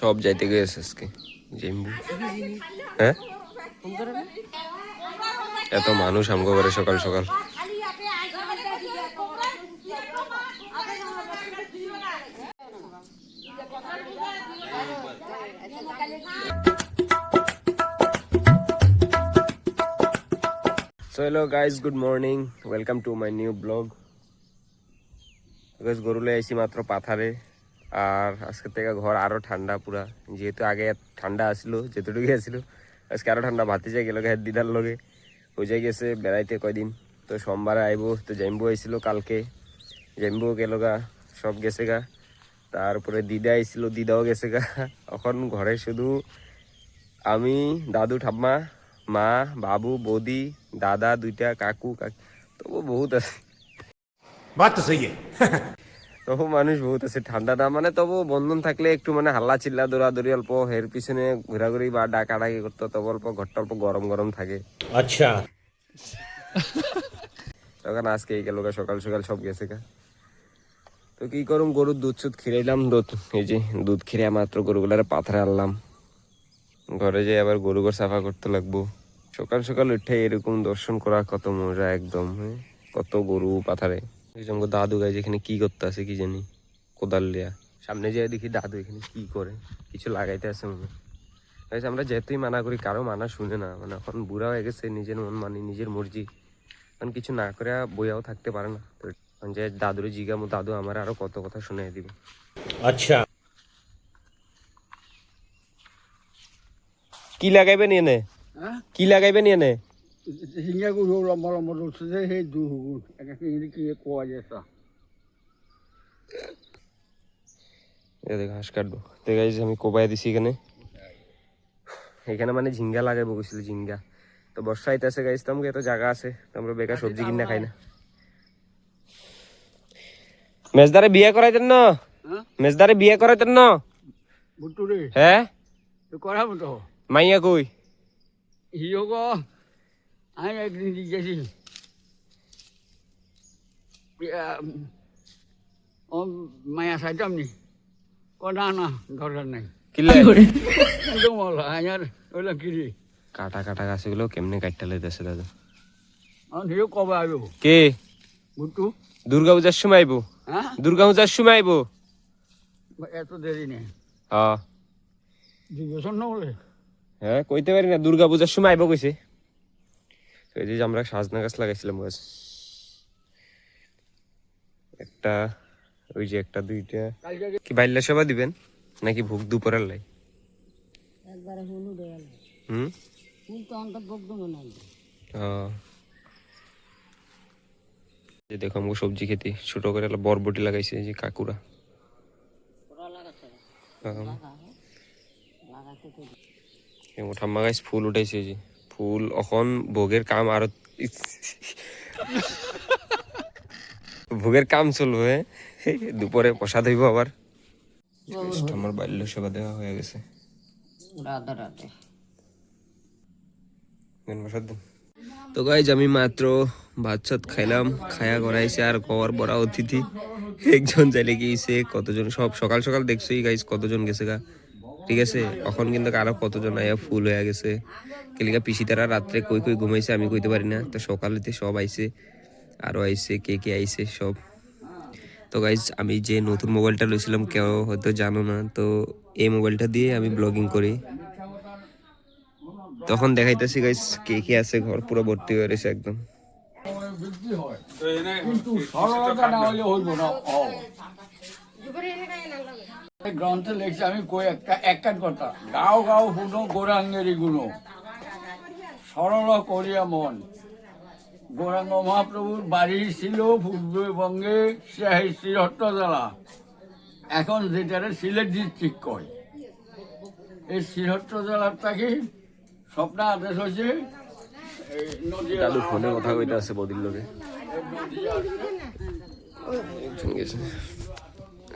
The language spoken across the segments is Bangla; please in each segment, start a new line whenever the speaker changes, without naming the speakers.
সব যাইতে গেছে আজকে জেম্বু। হ্যাঁ এত মানুষ আমগো করে সকাল সকাল। So hello guys, good morning, welcome to my new blog. Guys গরুলে আইছি মাত্র পাথারে আর আজকে থেকে ঘর আরো ঠান্ডা পুরা, যেহেতু আগে ঠান্ডা আসলো যেতটুকু আসছিল আজকে আরো ঠান্ডা। ভাতি যাই গেল দিদার লগে হয়ে যাই গেছে বেড়াইতে কয়দিন, তো সোমবারে আইবো। তো জাম্বু আইছিল কালকে, জাম্বু গেল গা, সব গেছে গা। তারপরে দিদা আইছিল, দিদাও গেছে গা। এখন ঘরে শুধু আমি, দাদু ঠাম্মা, মা, বাবু, বৌদি, দাদা দুইটা, কাকু কাকি, তবু বহুত আছে।
বাত তো সহি
তবু মানুষ বহুত আছে। ঠান্ডা না মানে তবু বন্ধন থাকলে একটু মানে হাল্লা চিল্লা দৌড়াদৌড়ি অল্প, এর পিছনে ঘোরাঘুরি বা ডাকাডাকি করতো, তবু অল্প ঘরটা অল্প গরম গরম থাকে।
আচ্ছা
তখন আজকে এই গেল সকাল সকাল সব গেছে গা। তো কি করুম, গরুর দুধ সুদ খিরাইলাম, দুধ এই যে দুধ খিরে মাত্র গরুগুলারে পাথরে আনলাম। ঘরে যাই আবার গরু ঘর সাফা করতে লাগবো। সকাল সকাল উঠে এরকম দর্শন করা কত মজা একদম। কত গরু পাথারে। দাদু গাই যেখানে কি করতে আছে কি জানি, কোদাল লিয়া। সামনে যেয়ে দেখি দাদু এখানে কি করে, কিছু লাগাইতে আছে মনে হয়। আমরা যেতেই মানা করি, কারো মানা শুনে না। মানে এখন বুড়া হয়ে গেছে, নিজের মন মানি, নিজের মর্জি। এখন কিছু না করে বইয়াও থাকতে পারে না। তো যে দাদুরে জিগামো, দাদু আমার আরো কত কথা শুনে দিবে।
আচ্ছা
কি লাগাইবেন এনে? কি লাগাইবেন এনে?
ঝিঙা গুলো লম্বা লম্বা রয়েছে যে সেই দুগুণ এটাকে কি কোয়া যেতা।
ঘাস কাটবো তো গাইজ, আমি কোপাই দিছি এখানে। এখানে মানে ঝিঙ্গা লাগাইবো গেছিল, ঝিঙ্গা। তো বর্ষা আইতেছে গাইজ, তো আমাকে এত জায়গা আছে, আমরা বেকার সবজি কিনা খাই না। মেজদারে বিয়ে করাইতেন না? মেজদারে বিয়ে করাইতেন না?
বুটুরে
হ্যাঁ
তো করাবো তো।
মাইয়া কই?
হিও গো আমি একদিন গেছি ও মায়া সাইতাম নি না না দরকার নাই।
কিলে
একদম বলো আয়ার ওইলা কিরি
কাটা কাটা গাছগুলো কেমনে কাটতে লাইতেছে দাদা।
হিও কবে আইব?
কে?
বুটু।
দুর্গা পূজার সময় আইবো।
হ্যাঁ
দুর্গা পূজার সময় আইবো।
এত দেরি নেই,
হ্যাঁ
2 বছর না বলে।
হ্যাঁ কইতে পারি না, দুর্গা পূজার সময় আইবো কইছে। এই যে আমরা সাজনা গাছ লাগাইছিলাম গাছ, একটা ওই যে একটা দুইটা। কি বাইল্লা সবা দিবেন নাকি ভোগ দুপুরের লাই?
একবারে হলুদ হয়ে গেল।
হুম
ফুল তো অন্তত ভোগ দেবো না।
যে দেখো আমাকে সবজি খেতে ছোট করে বরবটি লাগাইছে যে কাকুরা। ঠাম্মা গাছ ফুল উঠাইছে, যে ফুল এখন ভোগের কাম আরো ভোগের কাম চলবে। দুপুরে প্রসাদ হইব আবার। আমার বাল্য সেবা দেওয়া হয়ে গেছে।
রাধা রাধে।
তো গাইজ আমি মাত্র ভাত সাত খাইলাম, খায়া করাইছে আর কবার বড় অতিথি একজন চাইলে গিয়েছে। কতজন সব সকাল সকাল দেখছোই গাইজ কতজন গেছে গা, ঠিক আছে। এখন কিন্তু আরো কতজন আয়া ফুল হয়ে গেছে। কেলিকা পিসি তারা রাত্রে কই কই ঘুমাইছে আমি কইতে পারি না। তো সকালেতে সব আইছে, আরো আইছে, কে কে আইছে সব। তো গাইজ আমি যে নতুন মোবাইলটা লইছিলাম কেউ হয়তো জানো না, তো এই মোবাইলটা দিয়ে আমি ব্লগিং করি। তখন দেখাইতেছি গাইজ কে কে আছে, ঘর পুরো ভর্তি হয়ে রয়েছে একদম।
কিন্তু সরলতা না হলে হইব না। গ্রন্থে লেখছে আমি কই একটা কথা, গাও গাও হুনো গৌরাঙ্গেরই গুণ সরল করিয়া মন। গৌরাঙ্গ মহাপ্রভুর বাড়ি ছিল পূর্ববঙ্গে শ্রীহট্ট জেলা, এখন যেটারে সিলেট ডিস্ট্রিক্ট কয়। এই শ্রীহট্ট জেলার থেকে স্বপ্ন আদেশ হয়েছে
দাদু ফোনে কথা কইতে আছে বদির লোকে।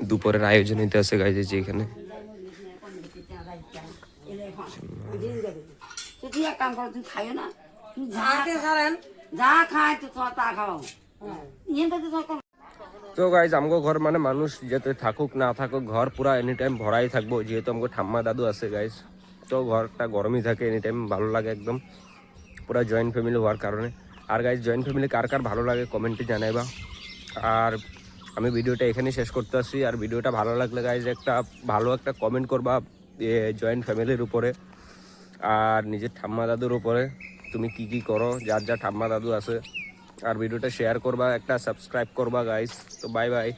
দুপুরের আয়োজন হইতে আছে গাইজে, যে এখানে
তুই এক কাম কর, তুই খাইও না, তুই যা খায় তুই তা খাও।
তো গাইজ আমগো ঘর মানে মানুষ যেতে থাকুক না থাকুক ঘর পুরা এনি টাইম ভরাই থাকবো, যেহেতু আমগো ঠাম্মা দাদু আছে গাইজ। তো ঘরটা গরমই থাকে এনি টাইম, ভালো লাগে একদম পুরা জয়েন্ট ফ্যামিলি হওয়ার কারণে। আর গাইজ জয়েন্ট ফ্যামিলি কার কার ভালো লাগে কমেন্টে জানাইবা। আর আমি ভিডিওটা এখানেই শেষ করতে আসি। আর ভিডিওটা ভালো লাগলে গাইজ একটা ভালো একটা কমেন্ট করবা জয়েন্ট ফ্যামিলির উপরে আর নিজের ঠাম্মা দাদুর উপরে, তুমি কি কি করো যার যা ঠাম্মা দাদু আছে। আর ভিডিওটা শেয়ার করবা, একটা সাবস্ক্রাইব করবা গাইজ। তো বাই বাই।